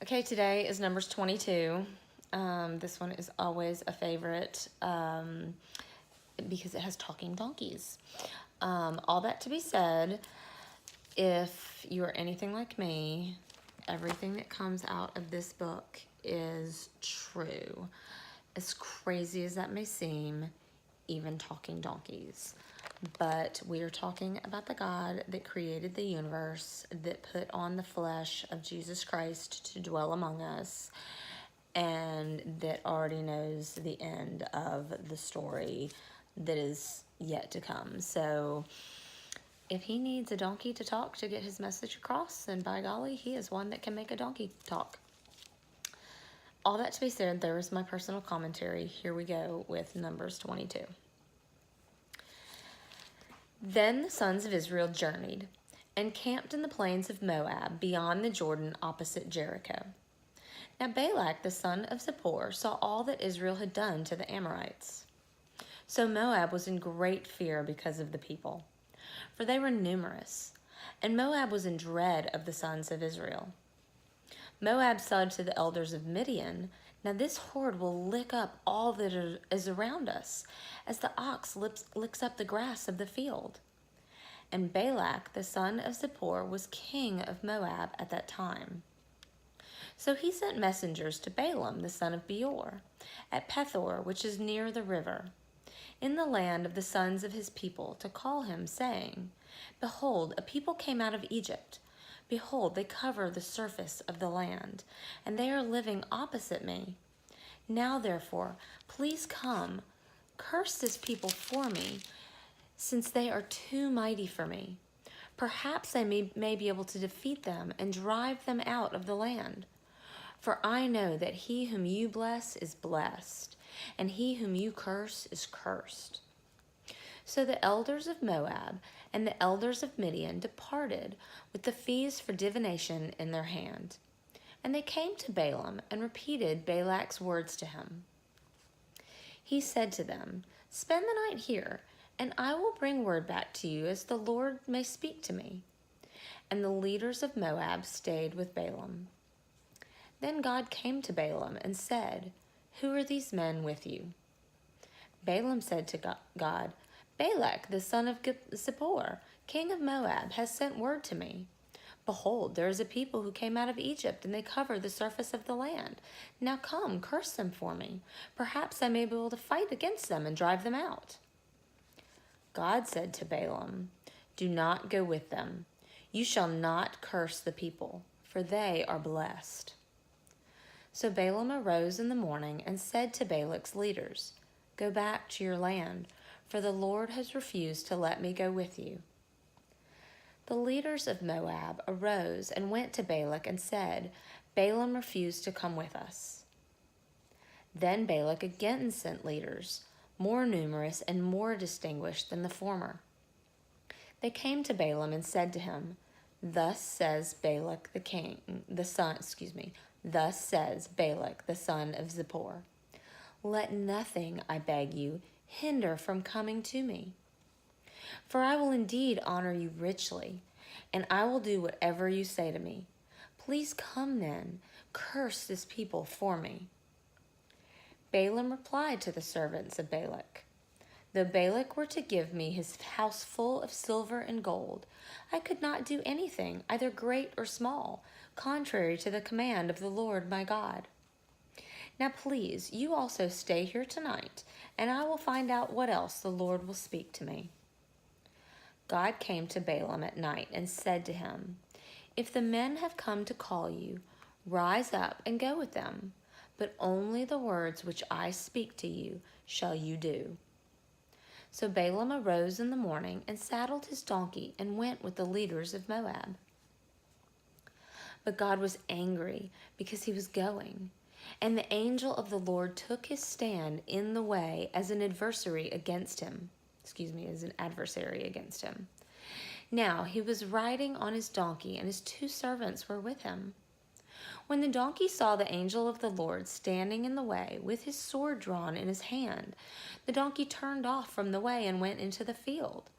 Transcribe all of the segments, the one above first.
Okay, today is Numbers 22. This one is always a favorite because it has talking donkeys. All that to be said, if you're anything like me, everything that comes out of this book is true. As crazy as that may seem, even talking donkeys. But we are talking about the God that created the universe, that put on the flesh of Jesus Christ to dwell among us, and that already knows the end of the story that is yet to come. So if he needs a donkey to talk to get his message across, then by golly, he is one that can make a donkey talk. All that to be said, there is my personal commentary. Here we go with Numbers 22. Then the sons of Israel journeyed and camped in the plains of Moab beyond the Jordan opposite Jericho. Now Balak the son of Zippor saw all that Israel had done to the Amorites. So Moab was in great fear because of the people, for they were numerous, and Moab was in dread of the sons of Israel. Moab said to the elders of Midian, "Now this horde will lick up all that is around us, as the ox licks up the grass of the field." And Balak the son of Zippor was king of Moab at that time. So he sent messengers to Balaam the son of Beor, at Pethor, which is near the river, in the land of the sons of his people, to call him, saying, "Behold, a people came out of Egypt. Behold, they cover the surface of the land, and they are living opposite me. Now, therefore, please come, curse this people for me, since they are too mighty for me. Perhaps I may be able to defeat them and drive them out of the land. For I know that he whom you bless is blessed, and he whom you curse is cursed." So the elders of Moab and the elders of Midian departed with the fees for divination in their hand. And they came to Balaam and repeated Balak's words to him. He said to them, "Spend the night here, and I will bring word back to you as the Lord may speak to me." And the leaders of Moab stayed with Balaam. Then God came to Balaam and said, "Who are these men with you?" Balaam said to God, "Balak, the son of Zippor, king of Moab, has sent word to me. Behold, there is a people who came out of Egypt, and they cover the surface of the land. Now come, curse them for me. Perhaps I may be able to fight against them and drive them out." God said to Balaam, "Do not go with them. You shall not curse the people, for they are blessed." So Balaam arose in the morning and said to Balak's leaders, "Go back to your land, for the Lord has refused to let me go with you." The leaders of Moab arose and went to Balak and said, "Balaam refused to come with us." Then Balak again sent leaders, more numerous and more distinguished than the former. They came to Balaam and said to him, Thus says Balak the son of Zippor, "Let nothing, I beg you, hinder from coming to me. For I will indeed honor you richly, and I will do whatever you say to me. Please come then, curse this people for me." Balaam replied to the servants of Balak, "Though Balak were to give me his house full of silver and gold, I could not do anything, either great or small, contrary to the command of the Lord my God. Now please, you also stay here tonight, and I will find out what else the Lord will speak to me." God came to Balaam at night and said to him, "If the men have come to call you, rise up and go with them, but only the words which I speak to you shall you do." So Balaam arose in the morning and saddled his donkey and went with the leaders of Moab. But God was angry because he was going, and the angel of the Lord took his stand in the way as an adversary against him. Now he was riding on his donkey, and his two servants were with him. When the donkey saw the angel of the Lord standing in the way with his sword drawn in his hand, the donkey turned off from the way and went into the field.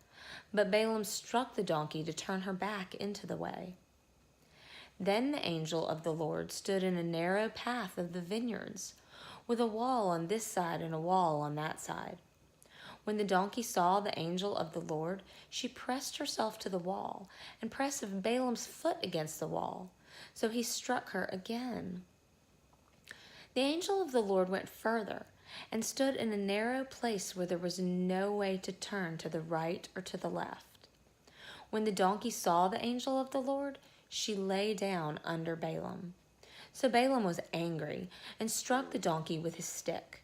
But Balaam struck the donkey to turn her back into the way. Then the angel of the Lord stood in a narrow path of the vineyards, with a wall on this side and a wall on that side. When the donkey saw the angel of the Lord, she pressed herself to the wall and pressed Balaam's foot against the wall. So he struck her again. The angel of the Lord went further and stood in a narrow place where there was no way to turn to the right or to the left. When the donkey saw the angel of the Lord, she lay down under Balaam. So Balaam was angry and struck the donkey with his stick.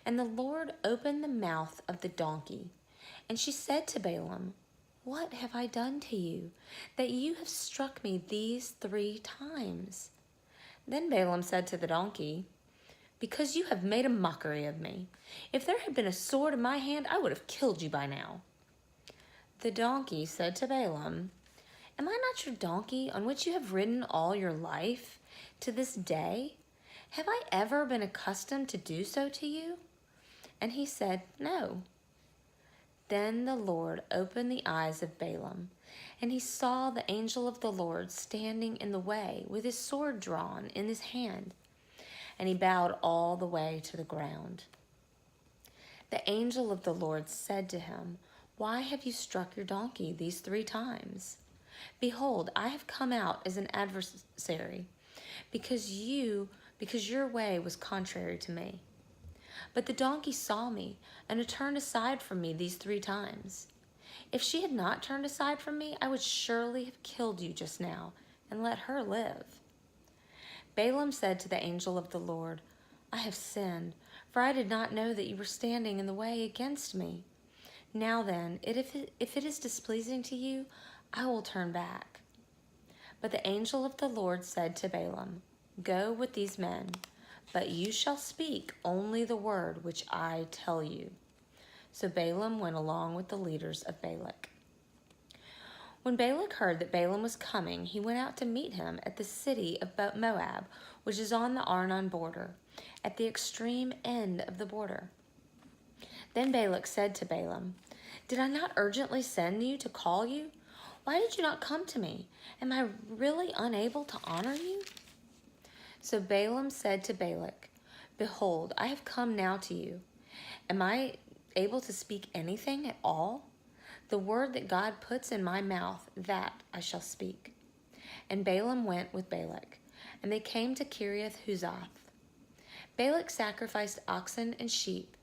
And the Lord opened the mouth of the donkey, and she said to Balaam, "What have I done to you, that you have struck me these 3 times?" Then Balaam said to the donkey, "Because you have made a mockery of me. If there had been a sword in my hand, I would have killed you by now." The donkey said to Balaam, "Am I not your donkey on which you have ridden all your life to this day? Have I ever been accustomed to do so to you?" And he said, "No." Then the Lord opened the eyes of Balaam, and he saw the angel of the Lord standing in the way with his sword drawn in his hand, and he bowed all the way to the ground. The angel of the Lord said to him, "Why have you struck your donkey these 3 times? Behold, I have come out as an adversary, because your way was contrary to me. But the donkey saw me and turned aside from me these 3 times. If she had not turned aside from me, I would surely have killed you just now and let her live." Balaam said to the angel of the Lord, "I have sinned, for I did not know that you were standing in the way against me. Now then, if it is displeasing to you, I will turn back." But the angel of the Lord said to Balaam, "Go with these men, but you shall speak only the word which I tell you." So Balaam went along with the leaders of Balak. When Balak heard that Balaam was coming, he went out to meet him at the city of Moab, which is on the Arnon border, at the extreme end of the border. Then Balak said to Balaam, "Did I not urgently send you to call you? Why did you not come to me? Am I really unable to honor you?" So Balaam said to Balak, "Behold, I have come now to you. Am I able to speak anything at all? The word that God puts in my mouth, that I shall speak." And Balaam went with Balak, and they came to Kiriath Huzoth. Balak sacrificed oxen and sheep,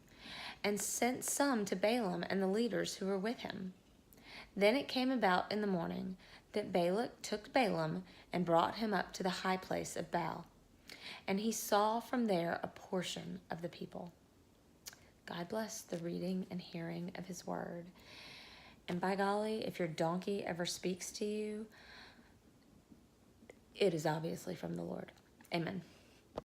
and sent some to Balaam and the leaders who were with him. Then it came about in the morning that Balak took Balaam and brought him up to the high place of Baal, and he saw from there a portion of the people. God bless the reading and hearing of his word. And by golly, if your donkey ever speaks to you, it is obviously from the Lord. Amen.